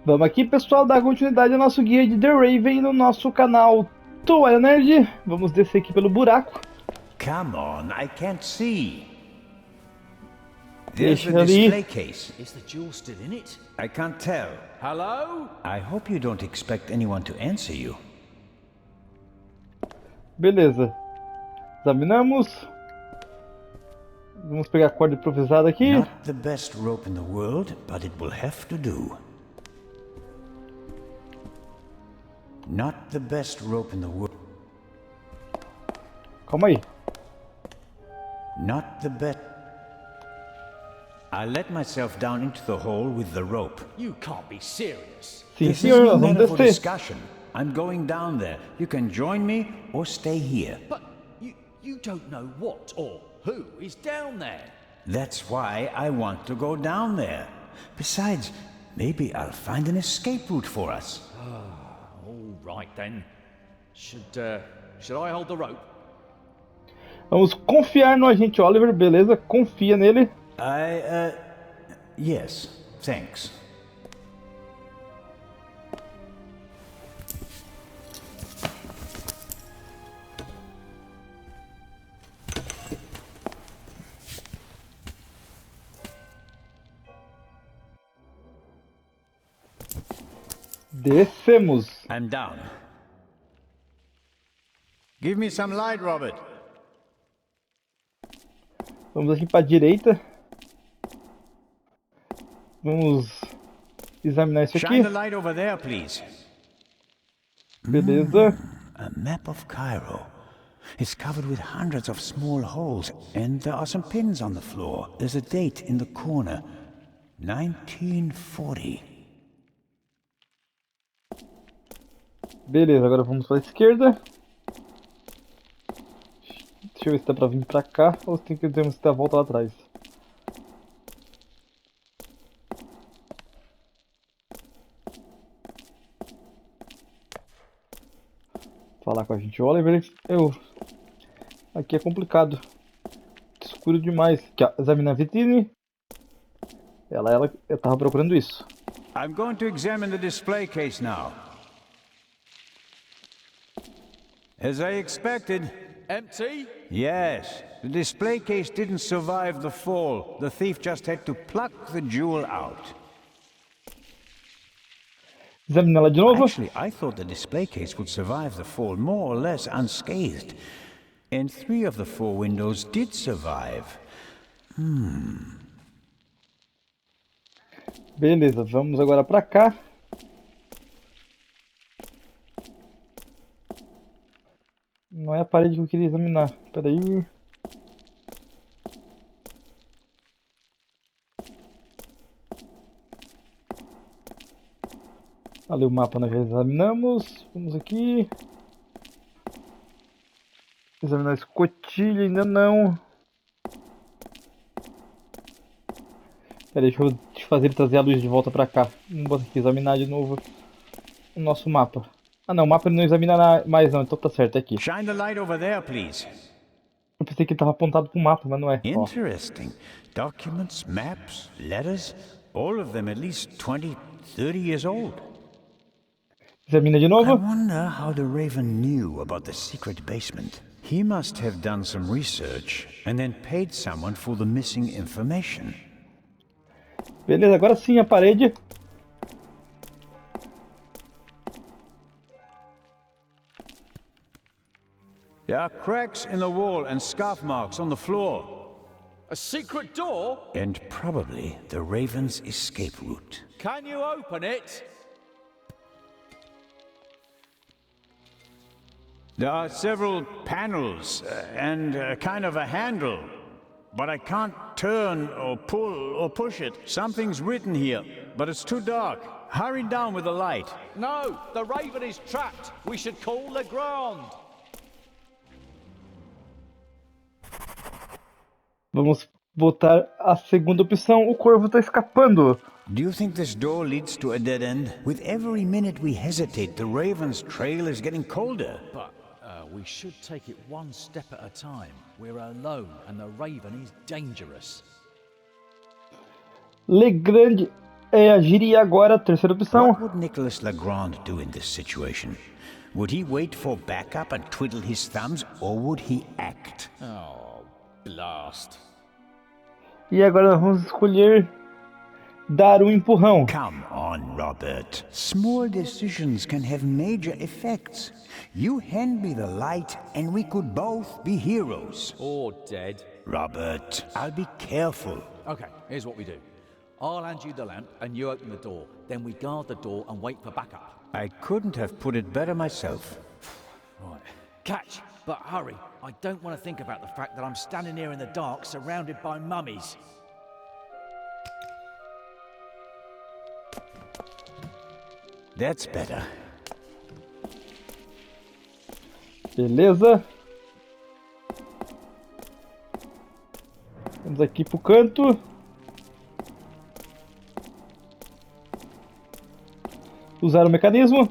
Vamos aqui, pessoal, dar continuidade ao nosso guia de The Raven no nosso canal Toalha Nerd. Vamos descer aqui pelo buraco. Come on, I can't see. There's Deixa the display ali. case. Is the jewel still in it? I can't tell. Hello? I hope you don't expect anyone to answer you. Beleza. Examinamos. Vamos pegar a corda improvisada aqui. Not the best rope in the world, but it will have to do. Not the best rope in the world. Calma aí. Not the best. I let myself down into the hole with the rope. You can't be serious. Sim, This senhor, is no nós vamos matter for descer. discussion. I'm going down there. You can join me or stay here. But you don't know what or who is down there. That's why I want to go down there. Besides, maybe I'll find an escape route for us. All right then. Should I hold the rope? Vamos confiar no agente Oliver, beleza? Confia nele. Yes, thanks. Descemos. I'm down. Give me some light, Robert. Vamos aqui para a direita. Vamos examinar isso aqui. Shine the light over there, please. Beleza. A map of Cairo. It's covered with hundreds of small holes, and there are some pins on the floor. There's a date in the corner. 1940. Beleza, agora vamos para a esquerda. Deixa eu ver se dá pra vir pra cá ou se tem que ter a volta lá atrás. Falar com a gente Oliver. Aqui é complicado. Escuro demais. Aqui, ó, examinar a vitrine. Eu tava procurando isso. I'm going to examine the display case now. As I expected. Empty? Yes. The display case didn't survive the fall. The thief just had to pluck the jewel out. Examinar ela de novo. Actually, I thought the display case would survive the fall more or less unscathed. And 3 of the 4 windows did survive. Beleza, vamos agora pra cá. Não é a parede que eu queria examinar. Espera aí. Ali o mapa nós já examinamos. Vamos aqui. Examinar a escotilha, ainda não. Espera aí, deixa eu fazer ele trazer a luz de volta pra cá. Vamos botar aqui, examinar de novo o nosso mapa. Ah não, o mapa ele não examina mais não, então tá certo, é aqui. Shine the light over there, please. Eu pensei que ele tava apontado pro mapa, mas não é. Ó. Interesting. Documents, maps, letters, all of them at least 20, 30 years old. Examina de I novo. wonder how the Raven knew about the secret basement. He must have done some research and then paid someone for the missing information. Beleza, agora sim a parede. There are cracks in the wall and scarf marks on the floor. A secret door? And probably the Raven's escape route. Can you open it? There are several panels and kind of a handle. But I can't turn or pull or push it. Something's written here, but it's too dark. Hurry down with the light. No, the raven is trapped. We should call the ground. Vamos botar a segunda opção. O corvo tá escapando. Do you think this door leads to a dead end? With every minute we hesitate, the Raven's trail is getting colder. But we should take it one step at a time. We're alone and the raven is dangerous. Legrande agiria agora, terceira opção. What would Nicholas Legrand do in this situation? Would he wait for backup and twiddle his thumbs, or would he act? Oh, blast. E agora nós vamos escolher dar um empurrão. Come on, Robert. Small decisions can have major effects. You hand me the light, and we could both be heroes. Or dead. Robert, I'll be careful. Okay, here's what we do. I'll hand you the lamp and you open the door. Then we guard the door and wait for backup. I couldn't have put it better myself. Right. Catch, but hurry. I don't want to think about the fact that I'm standing here in the dark surrounded by mummies. That's better. Beleza. Vamos aqui pro canto. Usar o mecanismo.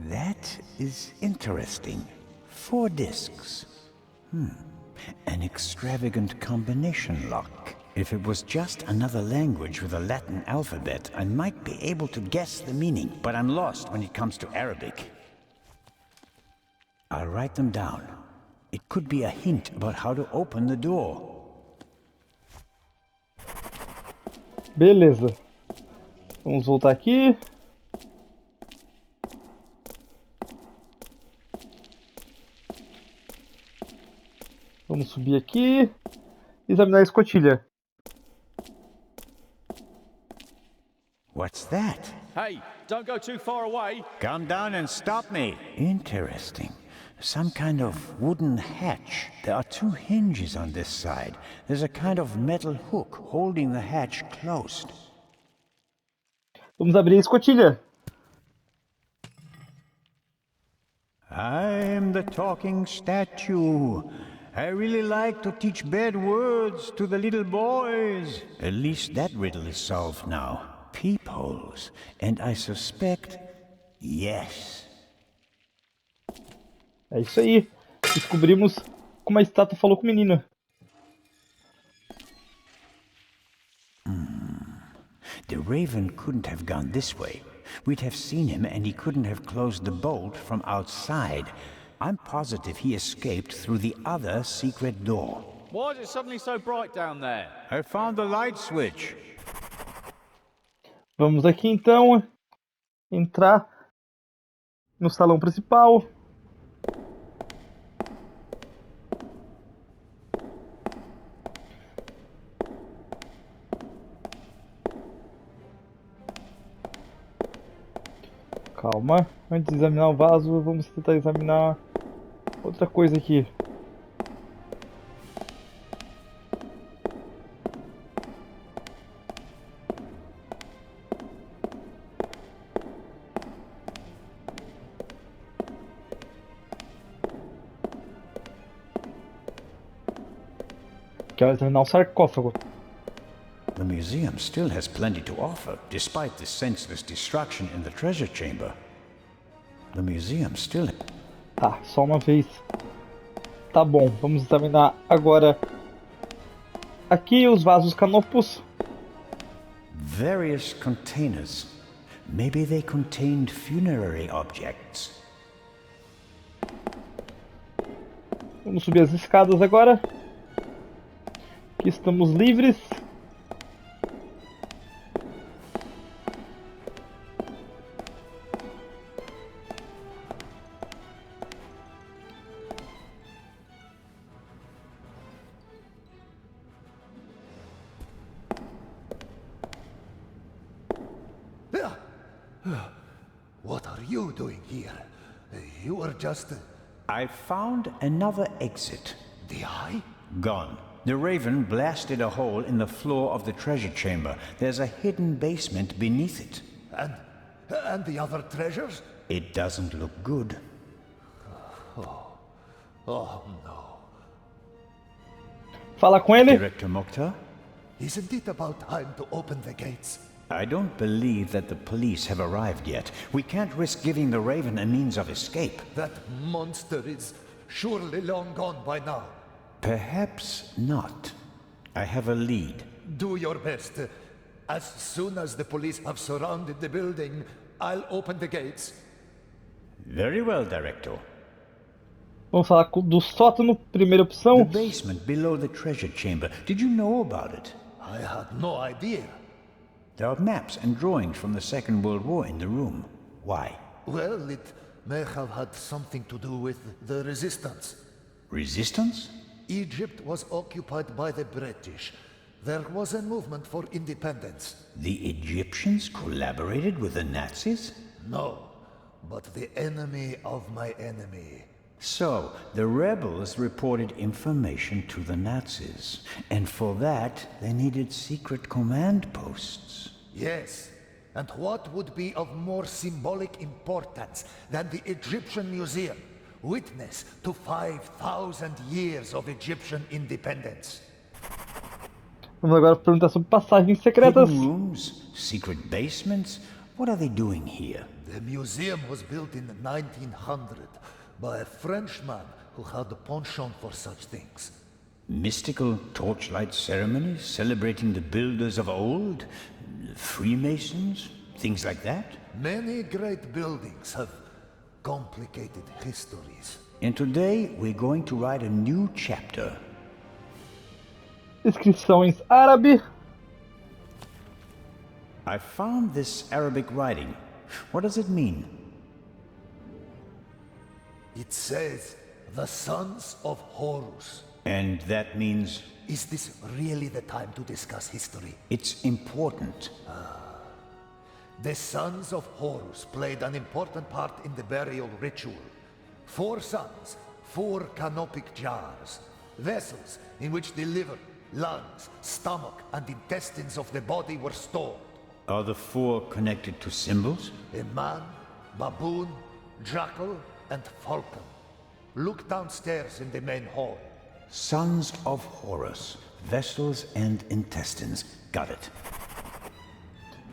That is interesting. 4 discs. An extravagant combination lock. If it was just another language with a Latin alphabet, I might be able to guess the meaning, but I'm lost when it comes to Arabic. I'll write them down. It could be a hint about how to open the door. Beleza. Vamos voltar aqui. Vamos subir aqui. Examinar a escotilha. What's that? Hey, don't go too far away. Come down and stop me. Interesting. Some kind of wooden hatch. There are 2 hinges on this side. There's a kind of metal hook holding the hatch closed. Vamos abrir a escotilha. I'm the talking statue. I really like to teach bad words to the little boys. At least that riddle is solved now. Peepholes. And I suspect, yes. É isso aí. Descobrimos como a estátua falou com o menino. The Raven couldn't have gone this way. We'd have seen him and he couldn't have closed the bolt from outside. I'm positive he escaped through the other secret door. Why is it suddenly so bright down there? I found the light switch. Vamos aqui então entrar no salão principal. Calma, antes de examinar o vaso, vamos tentar examinar outra coisa aqui. Quero examinar o sarcófago. The museum still has plenty to offer, despite the senseless destruction in the treasure chamber. The museum still... Tá, só uma vez. Tá bom, vamos examinar agora aqui os vasos canopus. Various containers. Maybe they contained funerary objects. Vamos subir as escadas agora. Aqui estamos livres. What are you doing here? You were just... I found another exit. The eye? Gone. The Raven blasted a hole in the floor of the treasure chamber. There's a hidden basement beneath it. And the other treasures? It doesn't look good. Oh no. Fala com ele. Director Mokhtar? Isn't it about time to open the gates? I don't believe that the police have arrived yet. We can't risk giving the Raven a means of escape. That monster is surely long gone by now. Perhaps not. I have a lead. Do your best. As soon as the police have surrounded the building, I'll open the gates. Very well, Director. Vamos falar do sótano, primeira The opção. basement below the treasure chamber. Did you know about it? I had no idea. There are maps and drawings from the Second World War in the room. Why? Well, it may have had something to do with the resistance. Resistance? Egypt was occupied by the British. There was a movement for independence. The Egyptians collaborated with the Nazis? No, but the enemy of my enemy. So, the rebels reported information to the Nazis, and for that they needed secret command posts. Yes, and what would be of more symbolic importance than the Egyptian Museum, witness to 5,000 years of Egyptian independence? Vamos agora perguntar sobre passagens secretas. Hidden rooms? Secret basements? What are they doing here? The museum was built in 1900 by a Frenchman who had a penchant for such things. Mystical torchlight ceremonies celebrating the builders of old? Freemasons? Things like that? Many great buildings have complicated histories. And today we're going to write a new chapter. Inscrições árabe. I found this Arabic writing. What does it mean? It says, the sons of Horus. And that means Is this really the time to discuss history? it's important. The sons of Horus played an important part in the burial ritual. 4 sons, 4 canopic jars, vessels in which the liver, lungs, stomach, and intestines of the body were stored. Are the 4 connected to symbols? A man, baboon, jackal, and falcon. Look downstairs in the main hall. Sons of Horus, vessels and intestines. Got it.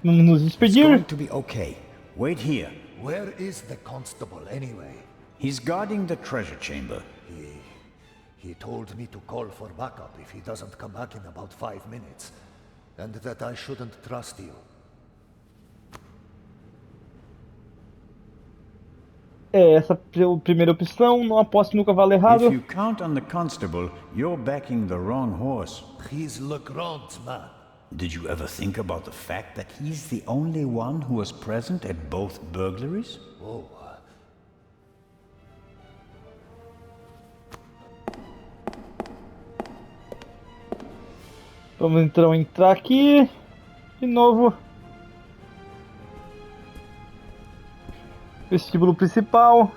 Vamos nos It's despedir. going to be okay. Wait here. Where is the constable anyway? He's guarding the treasure chamber. He told me to call for backup if he doesn't come back in about 5 minutes. And that I shouldn't trust you. É essa a primeira opção. Não aposte no cavalo errado. If you count on the constable, you're backing the wrong horse. He's Legrand's man. Did you ever think about the fact that he's the only one who was present at both burglaries? Oh, Vamos então entrar aqui. De novo. Vestíbulo principal.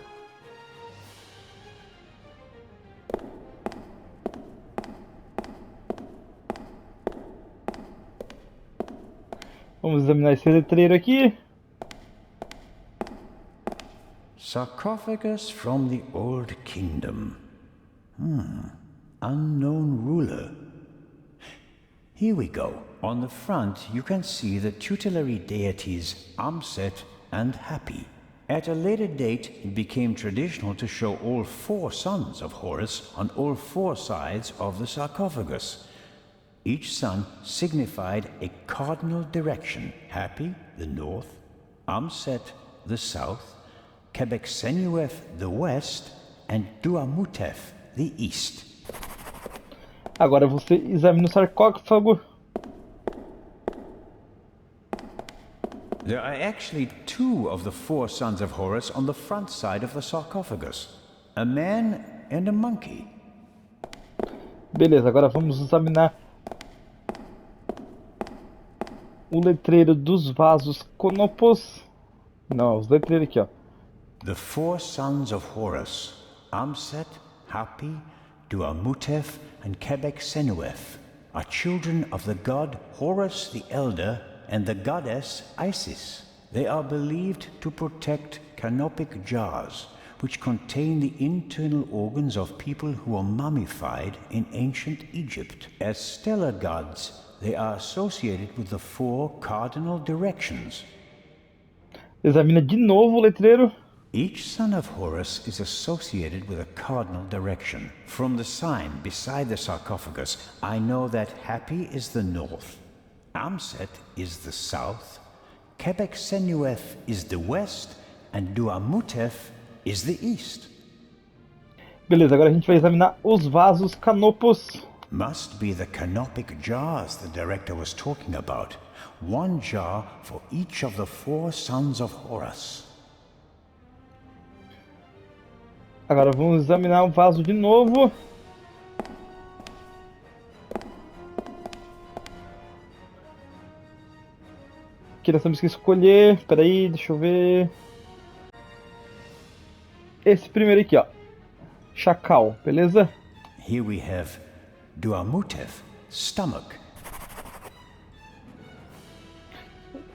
Vamos examinar esse letreiro aqui. Sarcophagus from the Old Kingdom. Unknown ruler. Here we go. On the front, you can see the tutelary deities Amset and Happy. At a later date, it became traditional to show all 4 sons of Horus on all 4 sides of the sarcophagus. Each son signified a cardinal direction. Happy, the north, Amset, the south, Quebecsenuef, the west, and Duamutef, the east. Agora você examina o sarcófago. There are actually 2 of the 4 sons of Horus on the front side of the sarcophagus. A man and a monkey. Beleza, agora vamos examinar o letreiro dos vasos conopos. Não, os letreiros aqui, ó. The 4 sons of Horus, Amset, Hapi, Duamutef, and Quebecsenuef, are children of the god Horus the Elder and the goddess Isis. They are believed to protect canopic jars, which contain the internal organs of people who were mummified in ancient Egypt. As stellar gods, they are associated with the 4 cardinal directions. Examina de novo o letreiro. Each son of Horus is associated with a cardinal direction. From the sign beside the sarcophagus, I know that Happy is the north, Amset is the south, Quebec Senueth is the west, and Duamutef is the east. Beleza, agora a gente vai examinar os vasos canopos. Must be the canopic jars the director was talking about. One jar for each of the 4 sons of Horus. Agora vamos examinar o vaso de novo. Aqui nós temos que escolher. Espera aí, deixa eu ver. Esse primeiro aqui, ó. Chacal, beleza? Here we have Duamutef, stomach.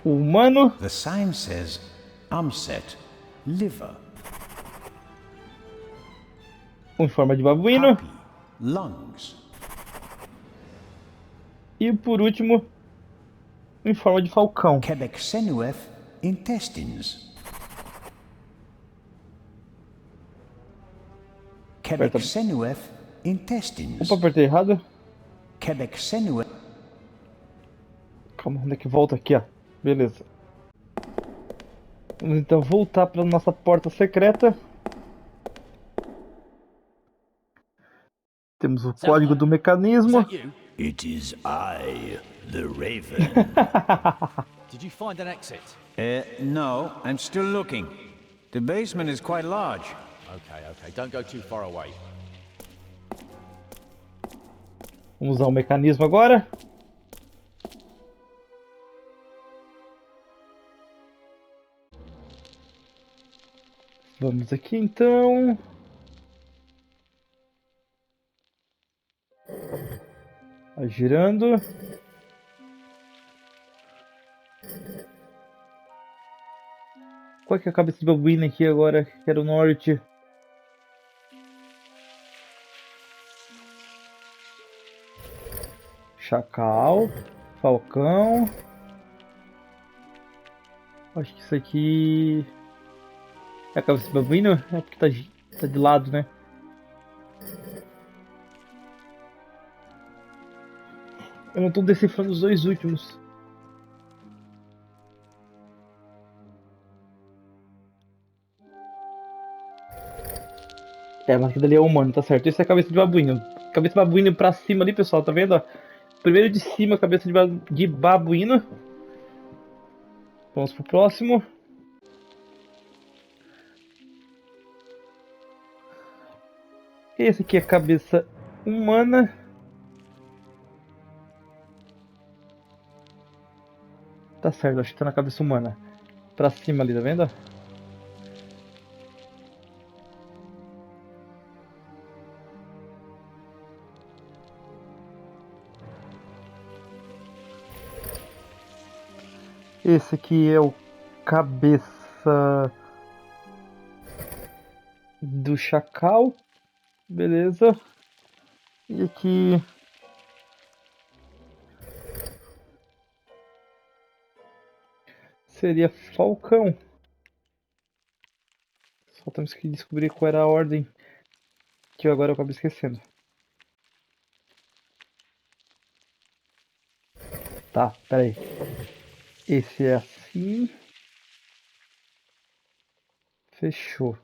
O humano. The sign says Amset, liver. Em forma de babuíno. Happy, lungs. E por último, em forma de falcão. Quebec Senueth, intestines. Quebec Senueth, intestines. Opa, apertei errado. Quebec Senueth. Calma, onde é que volta aqui, ó? Beleza. Vamos então voltar para nossa porta secreta. Temos o código do mecanismo. It is I, the Raven. Did you find an exit? No, I'm still looking. The basement is quite large. Okay, don't go too far away. Vamos usar o mecanismo agora. Vamos aqui então. Vai girando. Qual que é a cabeça de babuína aqui agora? Que era o norte. Chacal. Falcão. Acho que isso aqui... É a cabeça de babuína? É porque tá de lado, né? Eu não tô decifrando os dois últimos. É, mas aquilo ali é humano, tá certo. Esse é a cabeça de babuíno. Cabeça de babuíno pra cima ali, pessoal, tá vendo? Primeiro de cima, cabeça de babuíno. Vamos pro próximo. Esse aqui é a cabeça humana. Tá certo, acho que tá na cabeça humana. Pra cima ali, tá vendo? Esse aqui é o cabeça do chacal. Beleza. E aqui... seria falcão. Só temos que descobrir qual era a ordem, que eu agora acabo esquecendo. Tá, pera aí. Esse é assim. Fechou.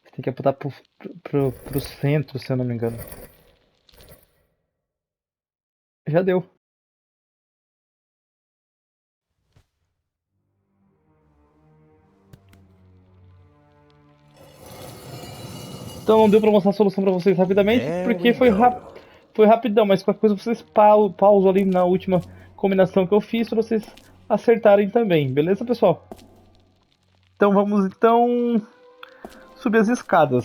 Você tem que apontar pro centro, se eu não me engano. Já deu. Então não deu pra mostrar a solução pra vocês rapidamente, porque foi rapidão, mas qualquer coisa vocês pausam ali na última combinação que eu fiz pra vocês acertarem também, beleza, pessoal? Então vamos subir as escadas.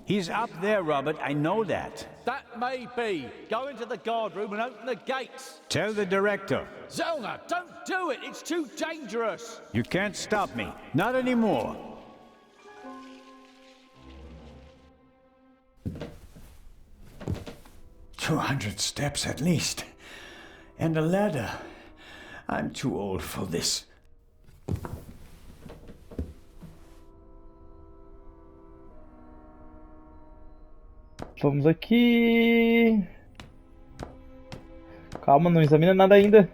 He's up there, Robert. I know that. That may be. Go into the guard room and open the gates. Tell the director. Zelna, don't do it. It's too dangerous. You can't stop me. Not anymore. "200 steps at least. And a ladder. I'm too old for this." Vamos aqui. Calma, não examina nada ainda.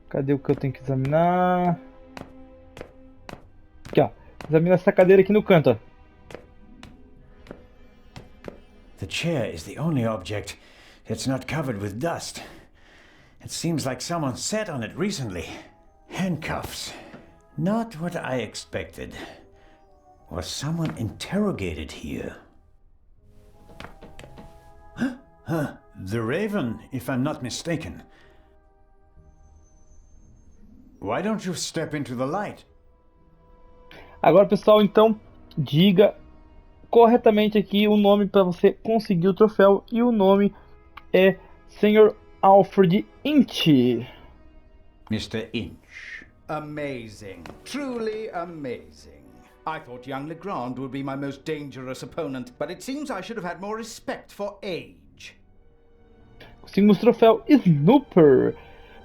Cadê o que eu tenho que examinar? Aqui, ó. Examina essa cadeira aqui no canto, ó. The chair is the only object that's not covered with dust. It seems like someone sat on it recently. Handcuffs. Not what I expected. Was someone interrogated here? The Raven, if I'm not mistaken. Why don't you step into the light? Agora, pessoal, então, diga corretamente aqui o nome para você conseguir o troféu. E o nome é Sr. Alfred Inch. Mr. Inch. Amazing. Truly amazing. I thought young Legrand would be my most dangerous opponent, but it seems I should have had more respect for age. Conseguimos o troféu Snooper.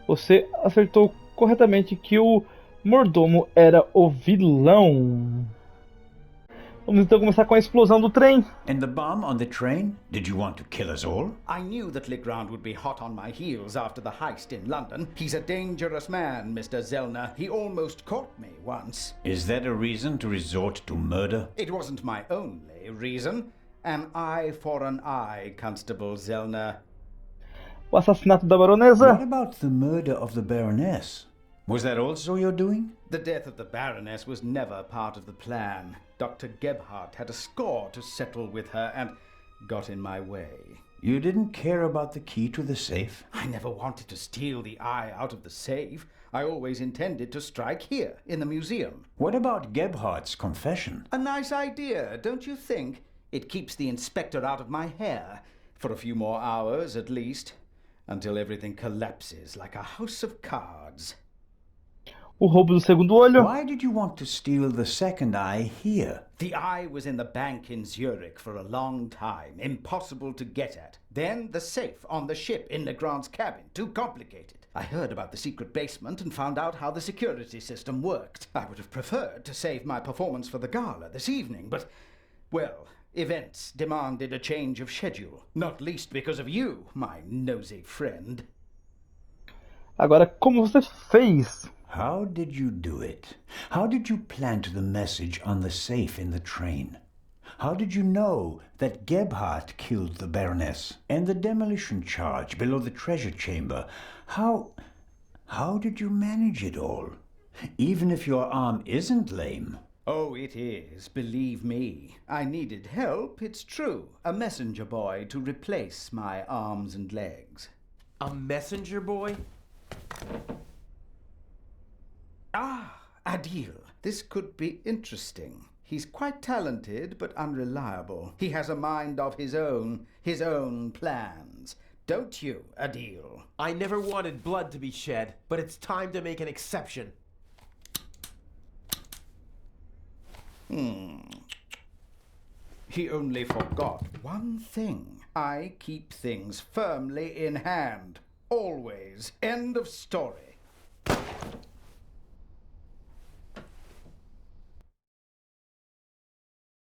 Você acertou corretamente que o mordomo era o vilão. Vamos então começar com a explosão do trem. And the bomb on the train? Did you want to kill us all? I knew that Legrand would be hot on my heels after the heist in London. He's a dangerous man, Mr. Zellner. He almost caught me once. Is that a reason to resort to murder? It wasn't my only reason. An eye for an eye, Constable Zellner. O assassinato da baronesa. What about the murder of the Baroness? Was that also your doing? The death of the Baroness was never part of the plan. Dr. Gebhardt had a score to settle with her and got in my way. You didn't care about the key to the safe? I never wanted to steal the eye out of the safe. I always intended to strike here, in the museum. What about Gebhardt's confession? A nice idea, don't you think? It keeps the inspector out of my hair, for a few more hours at least, until everything collapses like a house of cards. O roubo do segundo olho. Why did you want to steal the second eye here? The eye was in the bank in Zurich for a long time, impossible to get at. Then the safe on the ship in Legrand's cabin, too complicated. I heard about the secret basement and found out how the security system worked. I would have preferred to save my performance for the gala this evening, but, well, events demanded a change of schedule, not least because of you, my nosy friend. Agora, como você fez? How did you do it? How did you plant the message on the safe in the train? How did you know that Gebhardt killed the Baroness? And the demolition charge below the treasure chamber? How did you manage it all? Even if your arm isn't lame. Oh, it is, believe me. I needed help, it's true. A messenger boy to replace my arms and legs. A messenger boy? Ah, Adil. This could be interesting. He's quite talented, but unreliable. He has a mind of his own plans. Don't you, Adil? I never wanted blood to be shed, but it's time to make an exception. He only forgot one thing. I keep things firmly in hand. Always. End of story.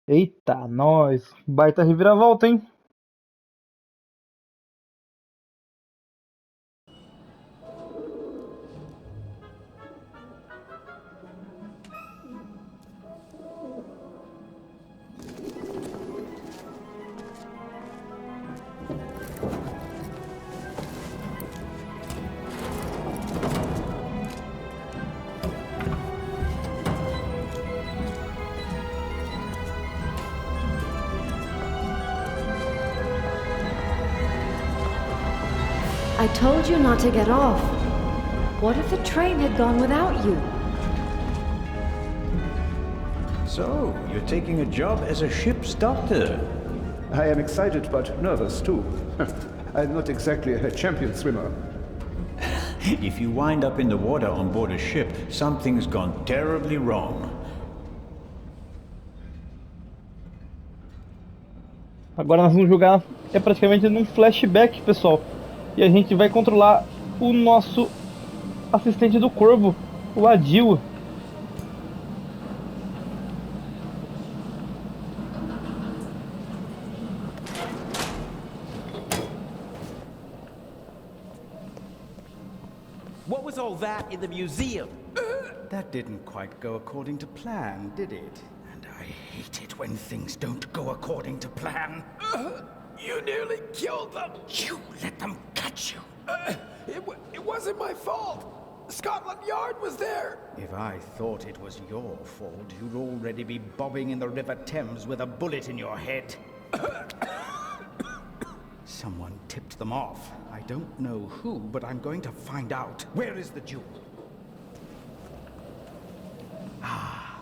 Eita, nós. Baita reviravolta, hein? I told you not to get off. What if the train had gone without you? So, you're taking a job as a ship's doctor. I am excited but nervous too. I'm not exactly a champion swimmer. If you wind up in the water on board a ship, something's gone terribly wrong. Agora nós vamos jogar praticamente num flashback, pessoal. E a gente vai controlar o nosso assistente do corvo, o Adil. What was all that in the museum? That didn't quite go according to plan, did it? And I hate it when things don't go according to plan. You nearly killed them. You let them catch you. It wasn't my fault. Scotland Yard was there. If I thought it was your fault, you'd already be bobbing in the River Thames with a bullet in your head. Someone tipped them off. I don't know who, but I'm going to find out. Where is the jewel? Ah,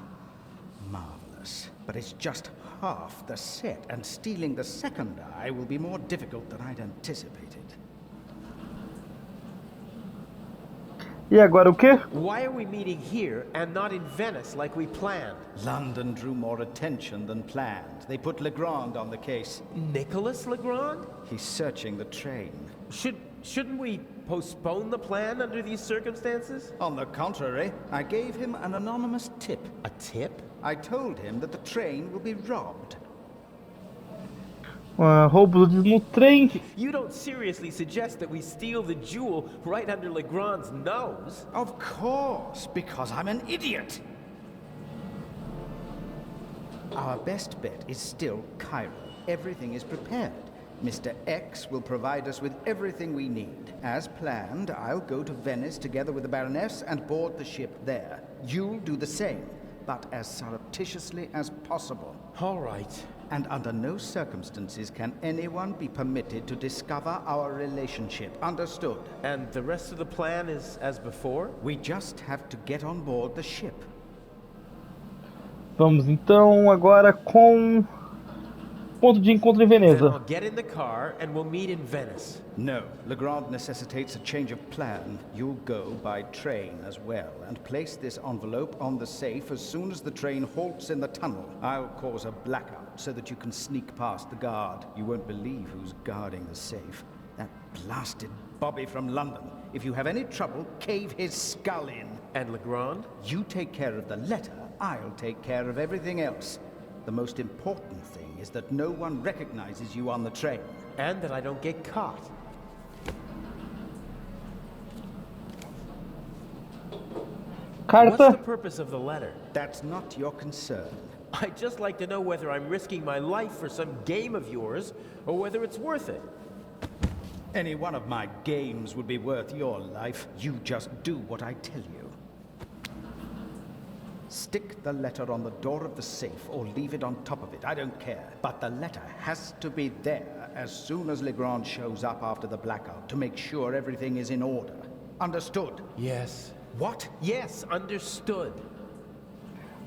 marvelous. But it's just half the set, and stealing the second eye will be more difficult than I'd anticipated. E agora o quê? Why are we meeting here and not in Venice like we planned? London drew more attention than planned. They put Legrand on the case. Nicholas Legrand? He's searching the train. Shouldn't we postpone the plan under these circumstances? On the contrary, I gave him an anonymous tip. A tip? I told him that the train will be robbed. Roubos no trem. You don't seriously suggest that we steal the jewel right under Legrand's nose? Of course, because I'm an idiot. Our best bet is still Cairo. Everything is prepared. Mr. X will provide us with everything we need. As planned, I'll go to Venice together with the Baroness and board the ship there. You'll do the same, but as surreptitiously as possible. All right. And under no circumstances can anyone be permitted to discover our relationship. Understood? And the rest of the plan is as before? We just have to get on board the ship. Vamos então agora com ponto de encontro em Then Veneza. I'll get in the car and we'll meet in Venice. No, Legrand necessitates a change of plan. You'll go by train as well, and place this envelope on the safe as soon as the train halts in the tunnel. I'll cause a blackout so that you can sneak past the guard. You won't believe who's guarding the safe. That blasted Bobby from London. If you have any trouble, cave his skull in. And Legrand? You take care of the letter, I'll take care of everything else. The most important thing is that no one recognizes you on the train. And that I don't get caught. What's the Carta. purpose of the letter? That's not your concern. I'd just like to know whether I'm risking my life for some game of yours, or whether it's worth it. Any one of my games would be worth your life. You just do what I tell you. Stick the letter on the door of the safe or leave it on top of it, I don't care. But the letter has to be there as soon as Legrand shows up after the blackout to make sure everything is in order. Understood? Yes. What? Yes, understood.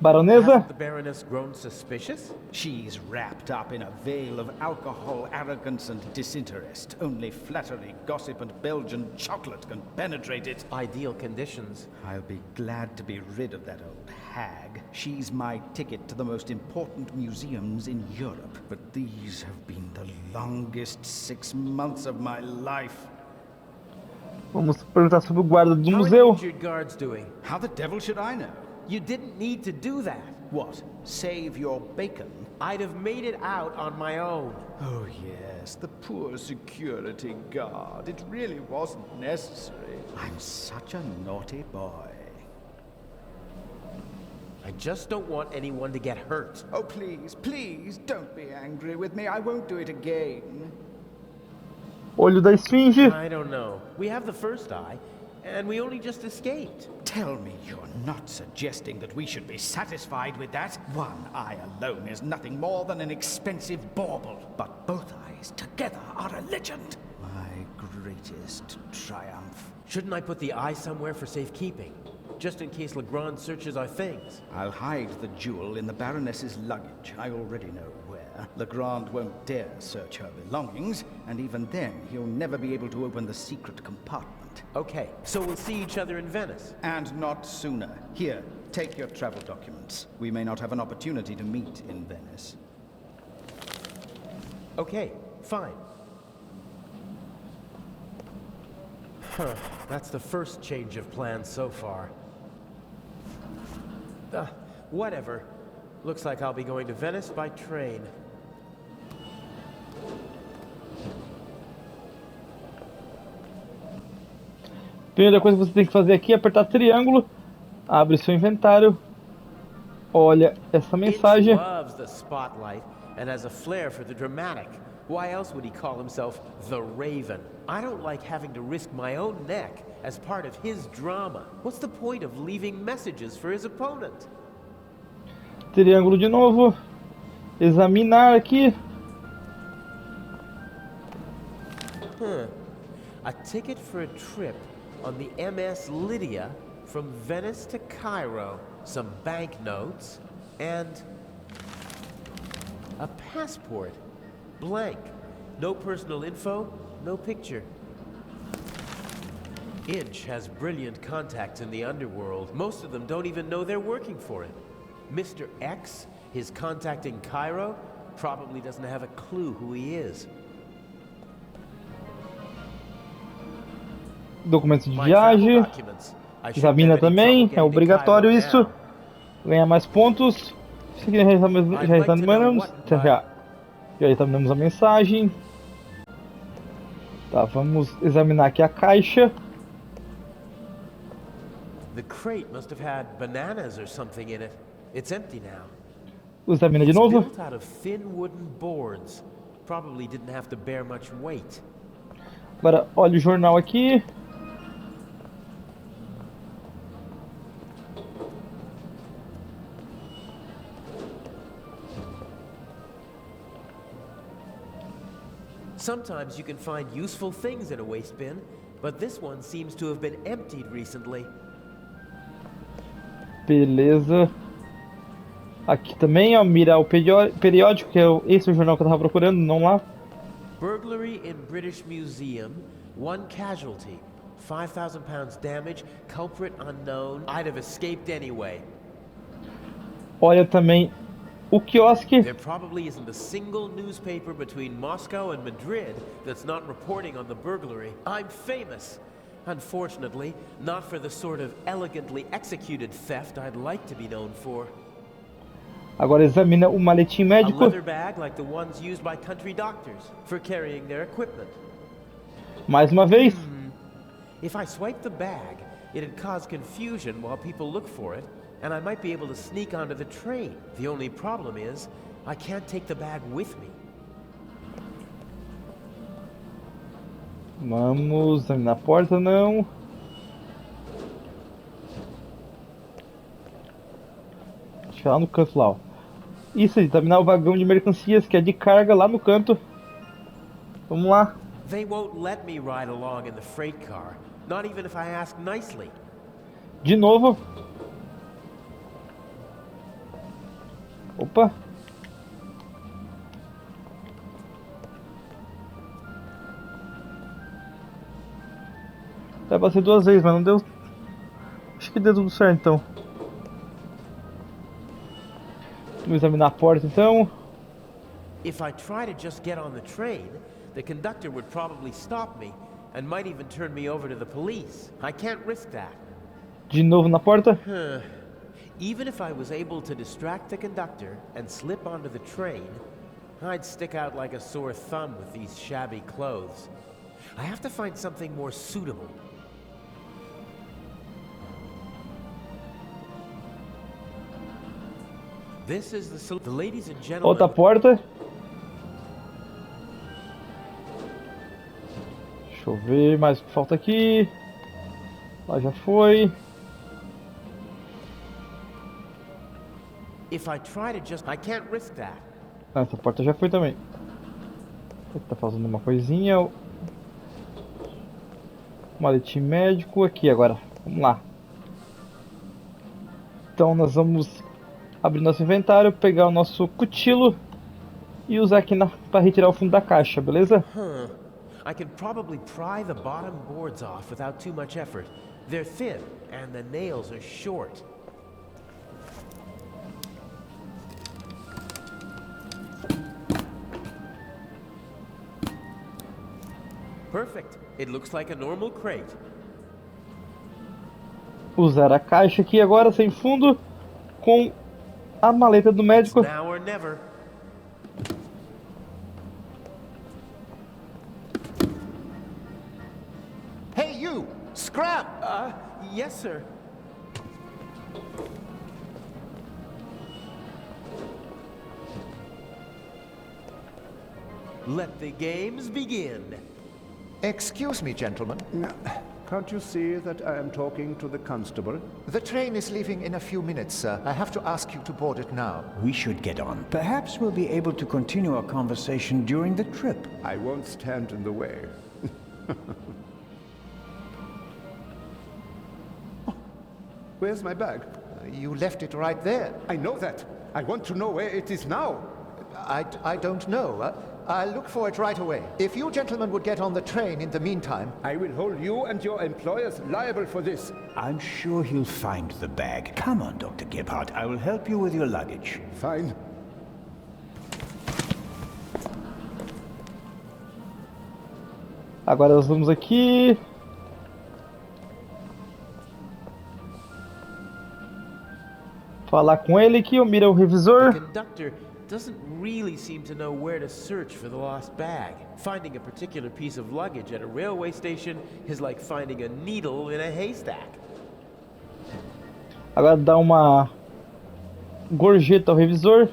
Baronesa. Hasn't the Baroness grown suspicious? She's wrapped up in a veil of alcohol, arrogance, and disinterest. Only flattery, gossip, and Belgian chocolate can penetrate it. Ideal conditions. I'll be glad to be rid of that old hag. She's my ticket to the most important museums in Europe. But these have been the longest 6 months of my life. Vamos perguntar sobre o guarda do How are the museu. injured guards doing? How the devil should I know? You didn't need to do that. What? Save your bacon? I'd have made it out on my own. Oh yes, the poor security guard. It really wasn't necessary. I'm such a naughty boy. I just don't want anyone to get hurt. Oh please, please, don't be angry with me. I won't do it again. Olho da esfinge. I don't know. We have the first eye, and we only just escaped. Tell me you're not suggesting that we should be satisfied with that? One eye alone is nothing more than an expensive bauble, but both eyes together are a legend. My greatest triumph. Shouldn't I put the eye somewhere for safekeeping? Just in case Legrand searches our things. I'll hide the jewel in the Baroness's luggage. I already know where. Legrand won't dare search her belongings, and even then, he'll never be able to open the secret compartment. Okay, so we'll see each other in Venice. And not sooner. Here, take your travel documents. We may not have an opportunity to meet in Venice. Okay, fine. Huh, that's the first change of plans so far. Whatever. Looks like I'll be going to Venice by train. Primeira coisa que você tem que fazer aqui é apertar triângulo, abre seu inventário, olha essa Inch mensagem. loves the spotlight and has a flair for the dramatic. Why else would he call himself the Raven? I don't like having to risk my own neck as part of his drama. What's the point of leaving messages for his opponent? Triângulo de novo, examinar aqui. A ticket for a trip on the MS Lydia from Venice to Cairo, some banknotes, and a passport. Blank. No personal info, no picture. Inch has brilliant contacts in the underworld. Most of them don't even know they're working for it. Mr. X, his contact in Cairo, probably doesn't have a clue who he is. Documentos de viagem, examina também, é obrigatório isso. Ganhar mais pontos. Isso aqui já examinamos. Já examinamos a mensagem. Tá, vamos examinar aqui a caixa. The crate must have had bananas or something in it. It's empty now. Examina de novo. Built out of thin wooden boards. Probably didn't have to bear much weight. Agora olha o jornal aqui. Sometimes you can find useful things in a waste bin, but this one seems to have been emptied recently. Beleza. Aqui também, ó, mirar o periódico, que é esse é o jornal que eu tava procurando, não lá. Burglary in British Museum, one casualty, £5,000 damage, culprit unknown. I'd have escaped anyway. Olha também o quiosque. There probably isn't a single newspaper between Moscow and Madrid that's not reporting on the burglary. I'm famous. Unfortunately, not for the sort of elegantly executed theft I'd like to be known for. Agora examina o maletim A médico. leather bag like the ones used by country doctors for carrying their equipment. Mais uma vez. If I swipe the bag, it'd cause confusion while people look for it, and I might be able to sneak onto the train. The only problem is, I can't take the bag with me. Vamos examinar a porta, não. Acho que é lá no canto lá, ó. Isso, examinar o vagão de mercancias, que é de carga lá no canto. Vamos lá. They won't let me ride along in the freight car, not even if I ask nicely. De novo. Opa. Vai bater duas vezes, mas não deu. Acho que deu tudo certo então. Vamos examinar a porta então. If I try to just get on the train, the conductor would probably stop me and might even turn me over to the police. I can't risk that. De novo na porta. Even if I was able to distract the conductor and slip onto the train, I'd stick out like a sore thumb with these shabby clothes. I have to find something more suitable. This is the ladies and gentlemen. Outra porta. Deixa eu ver mais o que falta aqui. Lá já foi. If I try to just, I can't risk that. Ah, essa porta já foi também. Tá fazendo uma coisinha. Maletim médico aqui agora. Vamos lá. Então nós vamos abrir nosso inventário, pegar o nosso cutilo e usar aqui para retirar o fundo da caixa, beleza? I can probably pry the bottom boards off without too much effort. They're thin and the nails are short. Perfect. It looks like a normal crate. Usar a caixa aqui agora sem fundo com a maleta do médico. Now or never. Hey, you! Scram! Yes, sir. Let the games begin. Excuse me, gentlemen. Can't you see that I am talking to the constable? The train is leaving in a few minutes, sir. I have to ask you to board it now. We should get on. Perhaps we'll be able to continue our conversation during the trip. I won't stand in the way. Where's my bag? You left it right there. I know that. I want to know where it is now. I don't know. I'll look for it right away. If you gentlemen would get on the train in the meantime... I will hold you and your employers liable for this. I'm sure he'll find the bag. Come on, Dr. Gebhardt. I will help you with your luggage. Fine. Agora nós vamos aqui. Falar com ele aqui, o Mira, o revisor. The conductor doesn't really seem to know where to search for the lost bag. Finding a particular piece of luggage at a railway station is like finding a needle in a haystack. Agora dá uma gorjeta ao revisor.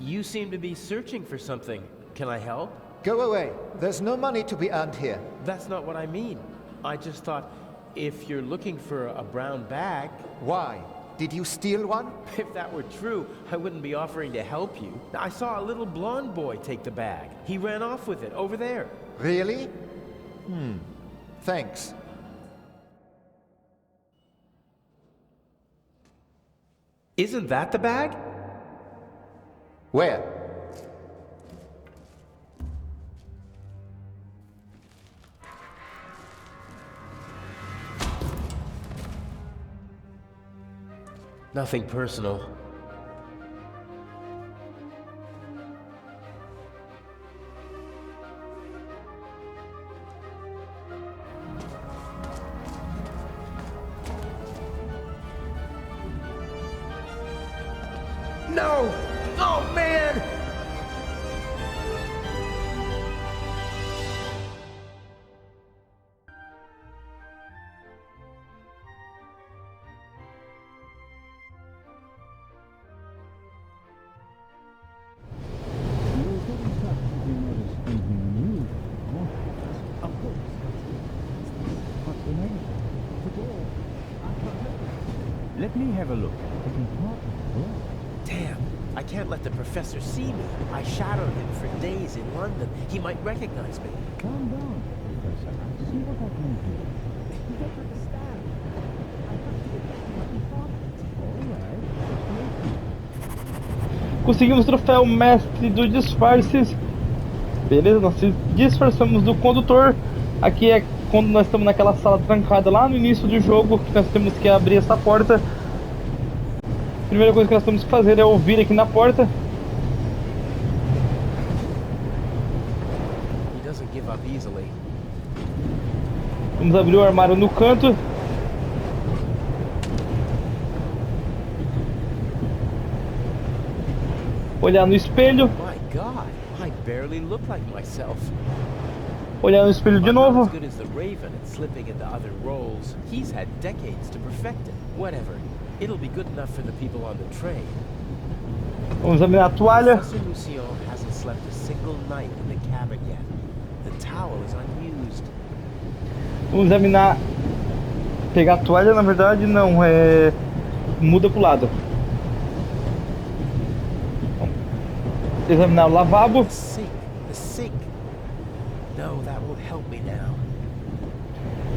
You seem to be searching for something. Can I help? Go away. There's no money to be earned here. That's not what I mean. I just thought, if you're looking for a brown bag... Why? Did you steal one? If that were true, I wouldn't be offering to help you. I saw a little blonde boy take the bag. He ran off with it, over there. Really? Thanks. Isn't that the bag? Where? Nothing personal. No! Oh, man! Let me have a look. Damn, I can't let the professor see me. I shadowed him for days in London. He might recognize me. Calm down, Professor. I'll see what I can do. You don't understand. Conseguimos o troféu mestre dos disfarces. Beleza, nós disfarçamos do condutor. Aqui é quando nós estamos naquela sala trancada lá no início do jogo, que nós temos que abrir essa porta. A primeira coisa que nós temos que fazer é ouvir aqui na porta. He doesn't give up easily. Vamos abrir o armário no canto. Olhar no espelho. My God, I barely look like myself. Olhar no espelho de I'm not novo. as good as the Raven at slipping into other roles. He's had decades to perfect it. Whatever. It'll be good enough for the people on the train. Vamos examinar a toalha. Professor Lucien hasn't slept a single night in the cabin yet. The towel is unused. Vamos examinar. Pegar a toalha, na verdade, não. Muda pro lado. Examinar o lavabo. The sink. The sink. No, that won't help me now.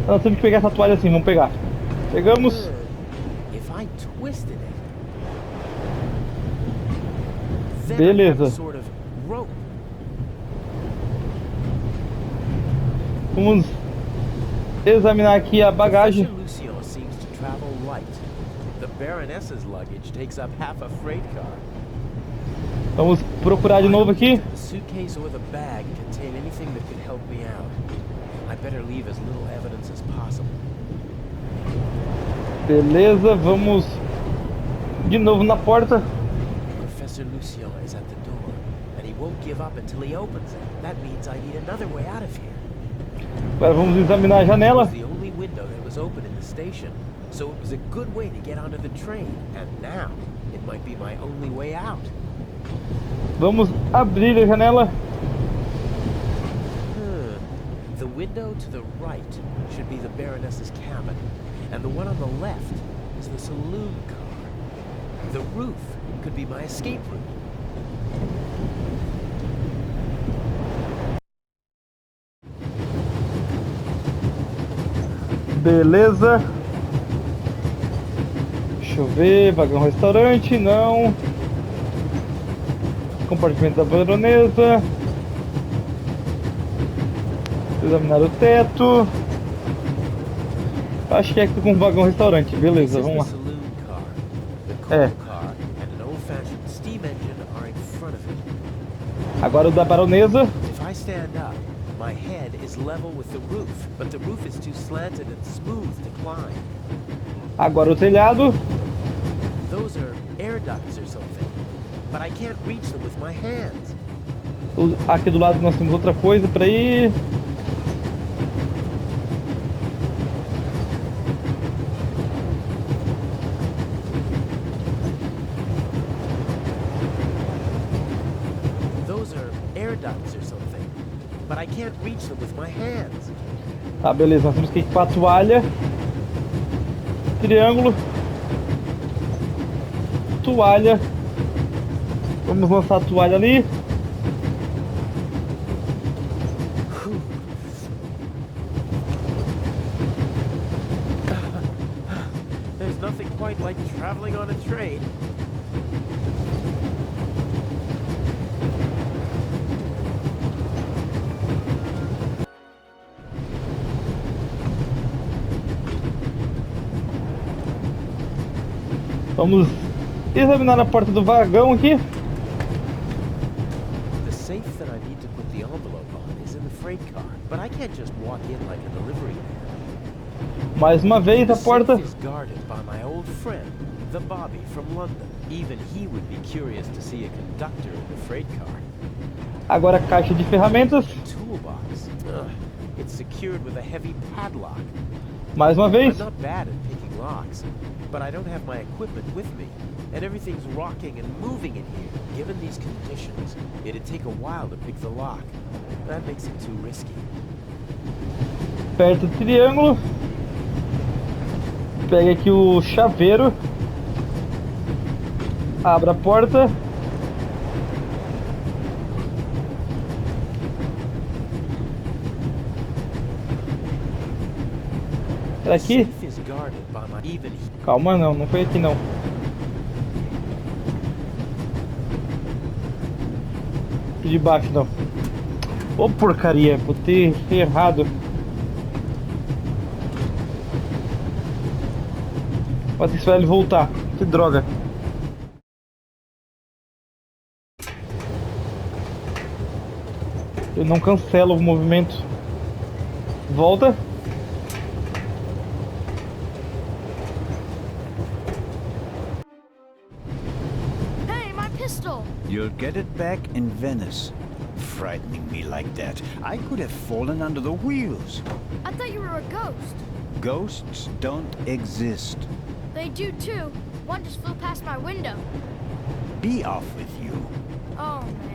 Nós temos que pegar essa toalha assim, vamos pegar. Pegamos. If I twisted it, then Beleza. I have a sort of rope. Vamos examinar aqui a bagagem. Professor Lucien seems to travel light. The Baroness's luggage takes up half a freight car. Vamos procurar de novo aqui. The suitcase or the bag contain anything that could help me out. I better leave as little evidence as possible. Beleza, vamos de novo na porta. Professor Lucien is at the door, and he won't give up until he opens it. That means I need another way out of here. Agora vamos examinar a It janela. was the only was open in the station, so it was a good way to get onto the train. And now, it might be my only way out. Vamos abrir a janela. The window to the right should be the Baroness's cabin, and the one on the left is the saloon car. The roof could be my escape route. Beleza. Deixa eu ver, vagão restaurante, não. Compartimento da baronesa. Examinar o teto. Acho que é aqui com um vagão restaurante, beleza, vamos lá. É. Agora o da baronesa. If I stand up, my head is level with the roof, but the roof is too slanted and smooth to climb. Agora o telhado. Those are air ducts or something, but I can't reach them with my hands. Aqui do lado nós temos outra coisa para ir. But I can't reach them with my hands. Tá, beleza, nós temos que equipar a toalha. Triângulo. Toalha. Vamos lançar a toalha ali. There's nothing quite like traveling on a train. Vamos examinar a porta do vagão aqui. The safe that I need to put the envelope on is in the freight car, but I can't just walk in like a delivery man. Mais uma vez a porta. The safe is guarded by my old friend, the Bobby from London. Even he would be curious to see a conductor in the freight car. Agora a caixa de ferramentas. Toolbox. It's secured with a heavy padlock. Mais uma vez. I'm not bad at picking locks, but I don't have my equipment with me, and everything's rocking and moving in here. Given these conditions, it'd take a while to pick the lock. That makes it too risky. Aperta o triângulo. Pega aqui o chaveiro. Abra a porta. Era aqui? Calma, não foi aqui não. De baixo não. Ô porcaria, botei errado. Pode ser que ele voltar. Que droga. Eu não cancelo o movimento. Volta. You'll get it back in Venice. Frightening me like that. I could have fallen under the wheels. I thought you were a ghost. Ghosts don't exist. They do too. One just flew past my window. Be off with you. Oh, man.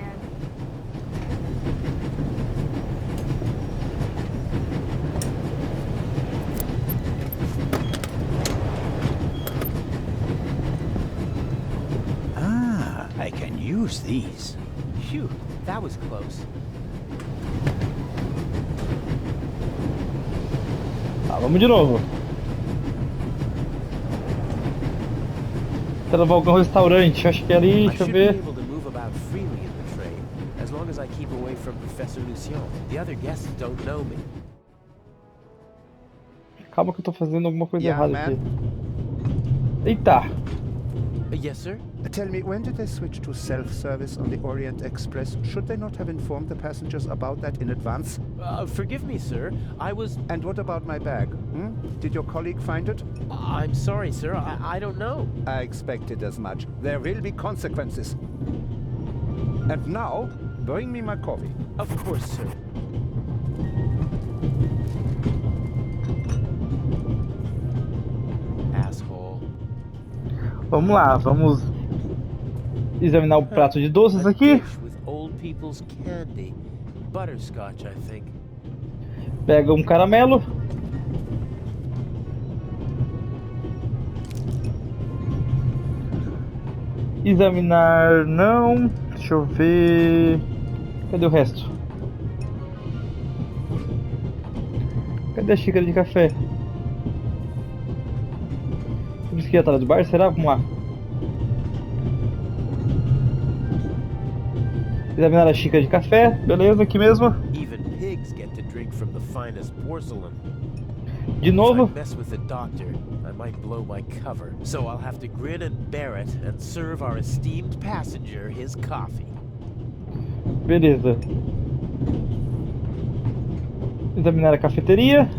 I can use these. Phew, that was close. Tá, vamos de novo. Era o vagão restaurante, acho que é ali, deixa eu ver. As long as I keep away from Professor Lucien. The other guests don't know me. Calma que eu tô fazendo alguma coisa errada aqui. Eita. Yes, sir? Tell me, when did they switch to self-service on the Orient Express? Should they not have informed the passengers about that in advance? Forgive me, sir. I was... And what about my bag? Did your colleague find it? I'm sorry, sir. I don't know. I expected as much. There will be consequences. And now, bring me my coffee. Of course, sir. Vamos lá, vamos examinar o prato de doces A aqui. dish with old people's candy. Butterscotch, I think. Pega um caramelo. Examinar não. Deixa eu ver. Cadê o resto? Cadê a xícara de café? Temos que ir atrás do bar, será? Vamos lá. Examinar a xícara de café, beleza, aqui mesmo. Even pigs get to drink from the finest porcelain. De novo. If I mess with the doctor, I might blow my cover. So I'll have to grin and bear it and serve our esteemed passenger his coffee. Beleza. Examinar a cafeteria.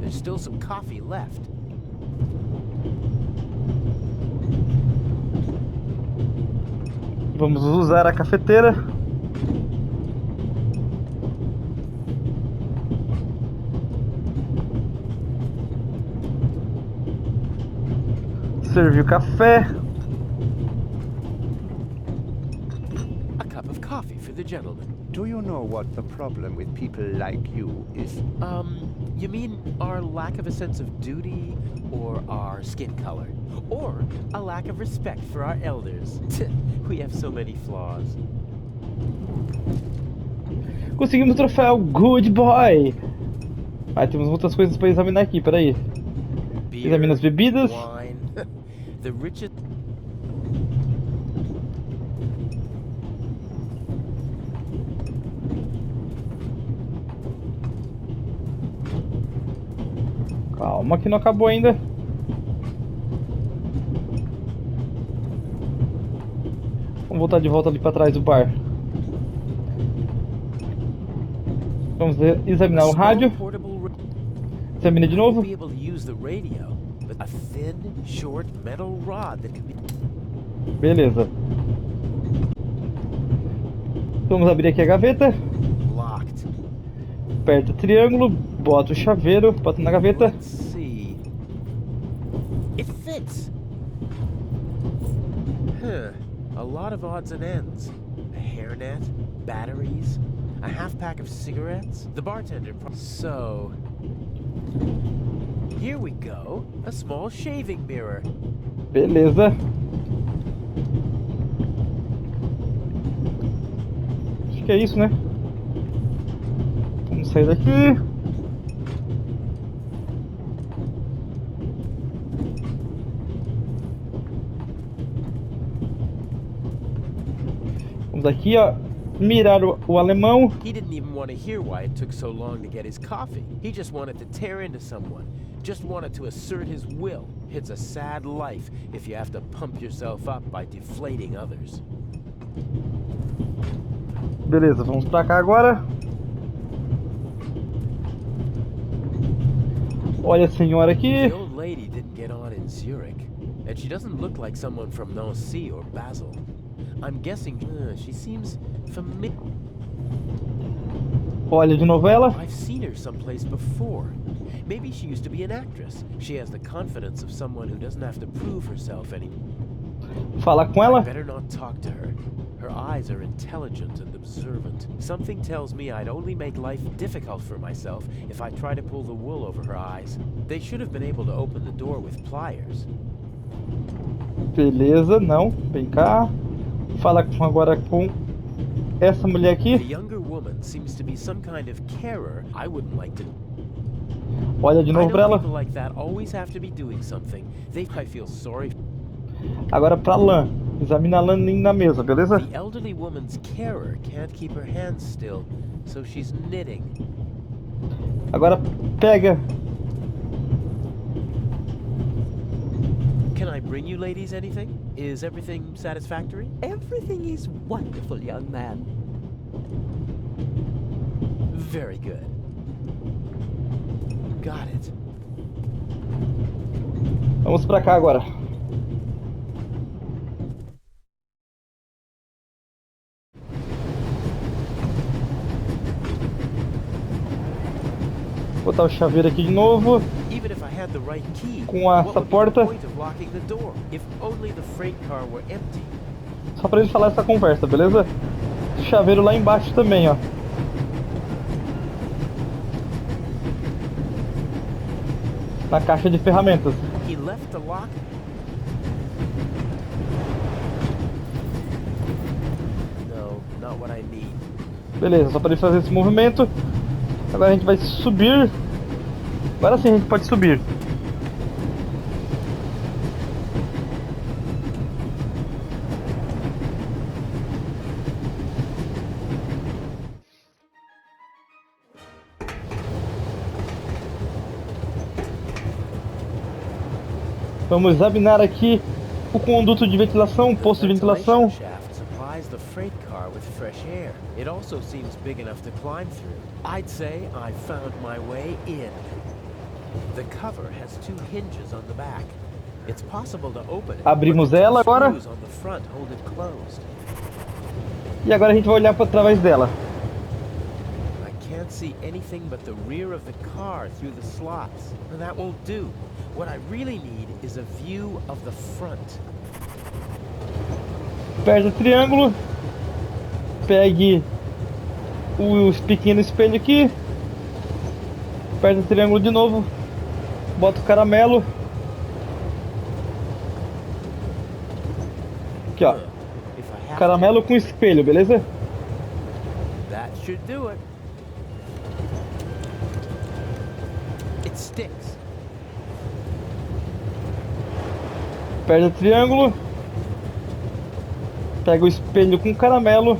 There's still some coffee left. Vamos usar a cafeteira. Servir o café. A cup of coffee for the gentleman. Do you know what the problem with people like you is? You mean our lack of a sense of duty, or our skin color, or a lack of respect for our elders? We have so many flaws. Conseguimos o troféu Good Boy. Ah, temos muitas coisas para examinar aqui, peraí. Beer, Examina as bebidas. wine, the richest. Calma que não acabou ainda. Vamos voltar de volta ali para trás do bar. Vamos examinar o rádio. Examina de novo. Be able to use the radio, but a thin, short metal rod that can be. Beleza. Vamos abrir aqui a gaveta. Locked. Aperta o triângulo, bota o chaveiro, bota na gaveta. Let's see. It fits. Huh. A lot of odds and ends. A hairnet, batteries, a half pack of cigarettes. The bartender. So. Here we go. A small shaving mirror. Beleza. Acho que é isso, né? Vamos sair daqui. Vamos aqui, ó. Mirar o alemão. He didn't even want to hear why it took so long to get his coffee. He just wanted to tear into someone. Just wanted to assert his will. It's a sad life if you have to pump yourself up by deflating others. Beleza, vamos pra cá agora. Olha a senhora aqui. The old lady didn't get on in Zurich, and she doesn't look like someone from Nancy or Basel. I'm guessing she seems familiar. Olha de novela. I've seen her someplace before. Maybe she used to be an actress. She has the confidence of someone who doesn't have to prove herself anymore. Fala com ela. I better not talk to her. Her eyes are intelligent and observant. Something tells me I'd only make life difficult for myself if I try to pull the wool over her eyes. They should have been able to open the door with pliers. Beleza, não. Vem cá. Fala agora com essa mulher aqui. The younger woman seems to be some kind of carer. I wouldn't like to. Olha de novo I pra know ela. people like that always have to be doing something. I feel sorry. Agora pra lã. Examina a lã na mesa, beleza? The elderly woman's carer can't keep her hands still, so she's knitting. Agora pega. Can I bring you ladies anything? Is everything satisfactory? Everything is wonderful, young man. Very good. Got it. Vamos pra cá agora. Botar o chaveiro aqui de novo. Even the right key, com essa what would be the porta. point of locking the door if only the freight car were empty? Só pra gente falar essa conversa, beleza? Chaveiro lá embaixo também, ó. Na caixa de ferramentas. He left the lock. No, not what I need. Beleza, só pra ele fazer esse movimento. Agora a gente vai subir. Agora sim a gente pode subir. Vamos examinar aqui o conduto de ventilação, o posto de ventilação. Shaft supplies the freight car with fresh air. It also seems big enough to climb through. I'd say I found my way in. The cover has 2 hinges on the back. It's possible to open it. Abrimos ela agora. On the front hold it closed. E agora a gente vai olhar para trás dela. I can't see anything but the rear of the car through the slots. And that won't do. What I really need is a view of the front. Aperta o triângulo. Pegue o pequeno espelho aqui. Aperta o triângulo de novo. Bota o caramelo. Aqui, ó. Caramelo com espelho, beleza? That should do it. It sticks. Aperta o triângulo. Pega o espelho com caramelo.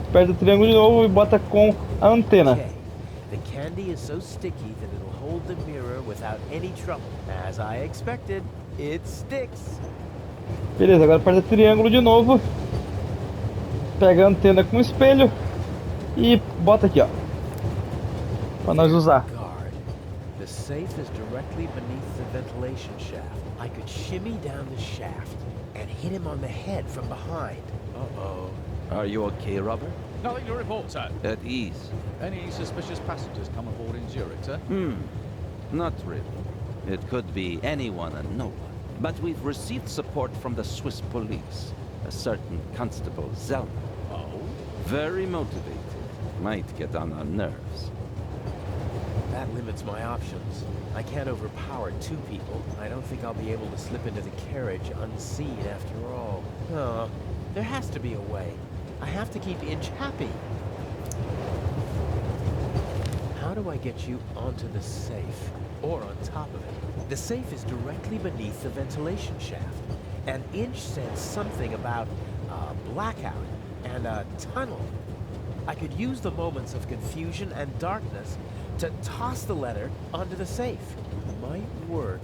Aperta o triângulo de novo e bota com a antena. Okay. The candy is so sticky that it'll hold the mirror without any trouble. As I expected, it sticks. Beleza, agora aperta o triângulo de novo. Pega a antena com o espelho e bota aqui, ó, para nós usar. Guard. The safe is directly beneath the ventilation shaft. I could shimmy down the shaft and hit him on the head from behind. Uh-oh. Are you okay, Robert? Nothing to report, sir. At ease? Any suspicious passengers come aboard in Zurich, sir? Not really. It could be anyone and no one. But we've received support from the Swiss police. A certain Constable Zellner. Oh? Very motivated. Might get on our nerves. That limits my options. I can't overpower 2 people. I don't think I'll be able to slip into the carriage unseen after all. Oh, there has to be a way. I have to keep Inch happy. How do I get you onto the safe? Or on top of it? The safe is directly beneath the ventilation shaft. And Inch said something about a blackout and a tunnel. I could use the moments of confusion and darkness to toss the letter onto the safe. Might work,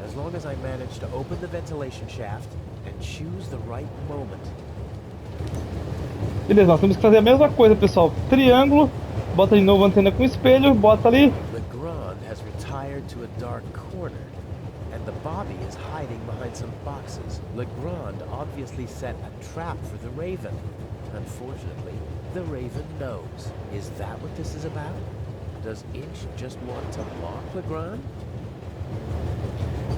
as long as I manage to open the ventilation shaft and choose the right moment. Beleza, nós temos que fazer a mesma coisa, pessoal. Triângulo, bota de novo a antena com espelho, bota ali. Legrand has retired to a dark corner, and the Bobby is hiding behind some boxes. Legrand obviously set a trap for the Raven. Unfortunately, the Raven knows. Is that what this is about? Does Inch just want to mock Legrand?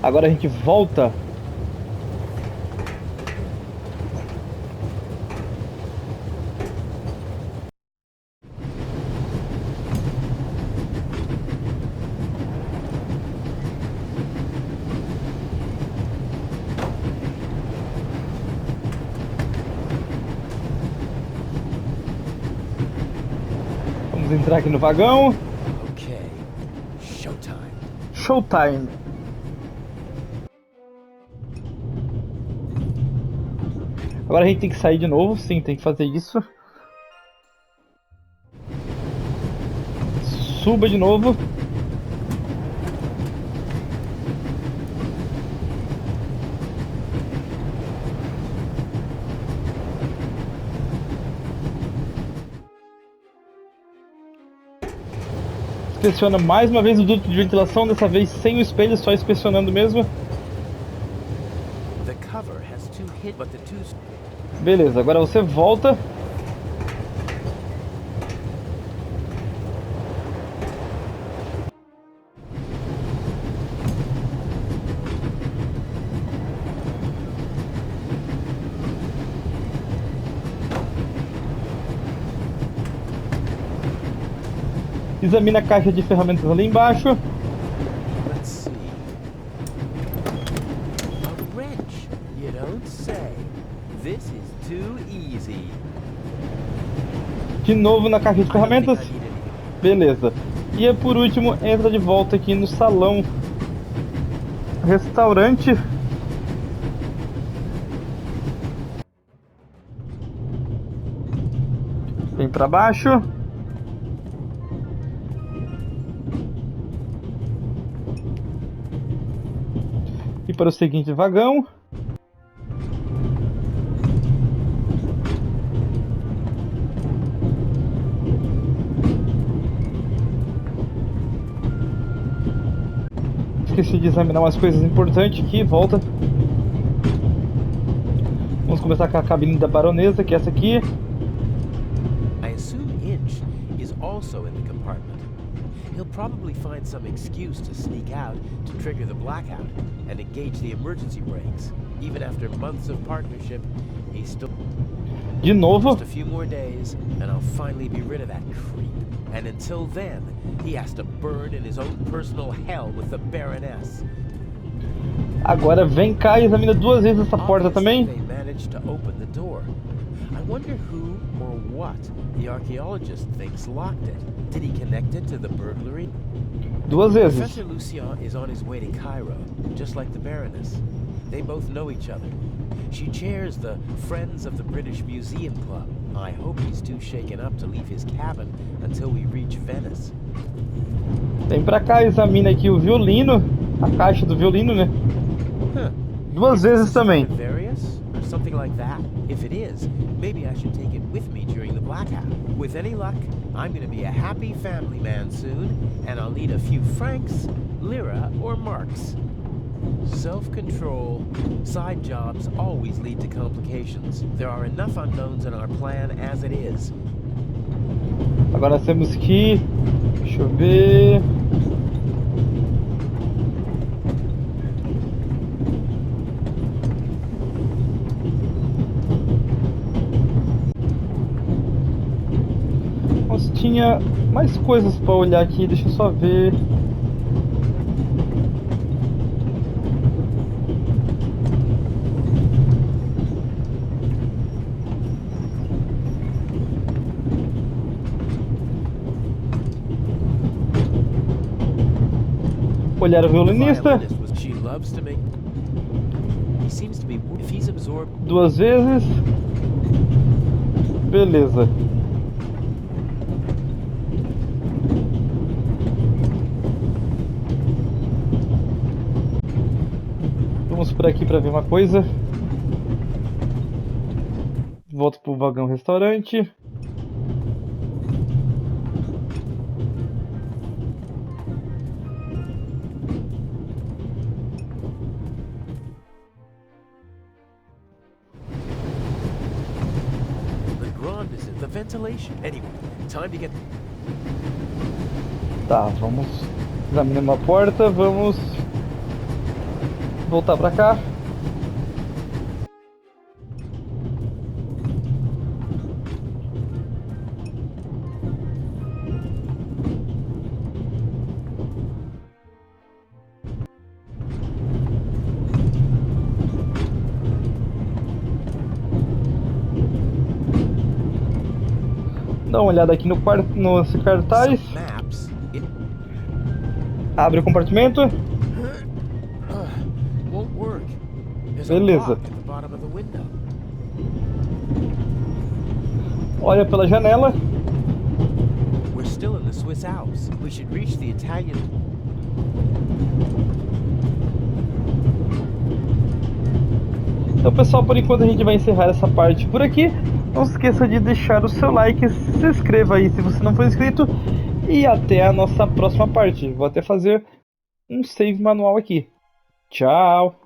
Agora a gente volta. Vamos entrar aqui no vagão. Okay, showtime. Showtime. Agora a gente tem que sair de novo, sim, tem que fazer isso. Suba de novo. Inspeciona mais uma vez o duto de ventilação, dessa vez sem o espelho, só inspecionando mesmo. The cover has 2 hit, but the 2... Beleza, agora você volta. Examina a caixa de ferramentas ali embaixo. Let's see. A wrench. You don't say. This is too easy. De novo na caixa de ferramentas. Beleza. E por último, entra de volta aqui no salão restaurante. Vem pra baixo. E para o seguinte vagão. Esqueci de examinar umas coisas importantes aqui, volta. Vamos começar com a cabine da baronesa, que é essa aqui. I assume Inch is also in the compartment. He'll probably find some excuse to sneak out to trigger the blackout and engage the emergency brakes. Even after months of partnership, he's still... De novo. Just a few more days, and I'll finally be rid of that creep. And until then, he has to burn in his own personal hell with the Baroness. Agora vem cá e examina duas vezes essa porta também. They managed to open the door. I wonder who or what the archaeologist thinks locked it. Did he connect it to the burglary? Duas vezes. Professor Lucien is on his way to Cairo, just like the Baroness. They both know each other. She chairs the Friends of the British Museum Club. I hope he's too shaken up to leave his cabin until we reach Venice. Vem pra cá, examina aqui o violino, a caixa do violino, né? Duas vezes também. Various or something like that? If it is, maybe I should take it with me during the blackout. With any luck, I'm going to be a happy family man soon, and I'll need a few francs, lira, or marks. Self-control. Side jobs always lead to complications. There are enough unknowns in our plan as it is. Agora temos que... Deixa eu ver... Nossa, tinha mais coisas para olhar aqui, deixa eu só ver... Olhar o violinista. Duas vezes. Beleza. Vamos por aqui para ver uma coisa. Volto pro vagão restaurante. Tá, vamos examinar uma porta, vamos voltar pra cá. Dá uma olhada aqui no quarto, nos cartaz. Abre o compartimento. Beleza. Olha pela janela. We're still in the Swiss Alps. We should reach the Italian. Então, pessoal, por enquanto a gente vai encerrar essa parte por aqui. Não se esqueça de deixar o seu like, se inscreva aí se você não for inscrito. E até a nossa próxima parte. Vou até fazer um save manual aqui. Tchau!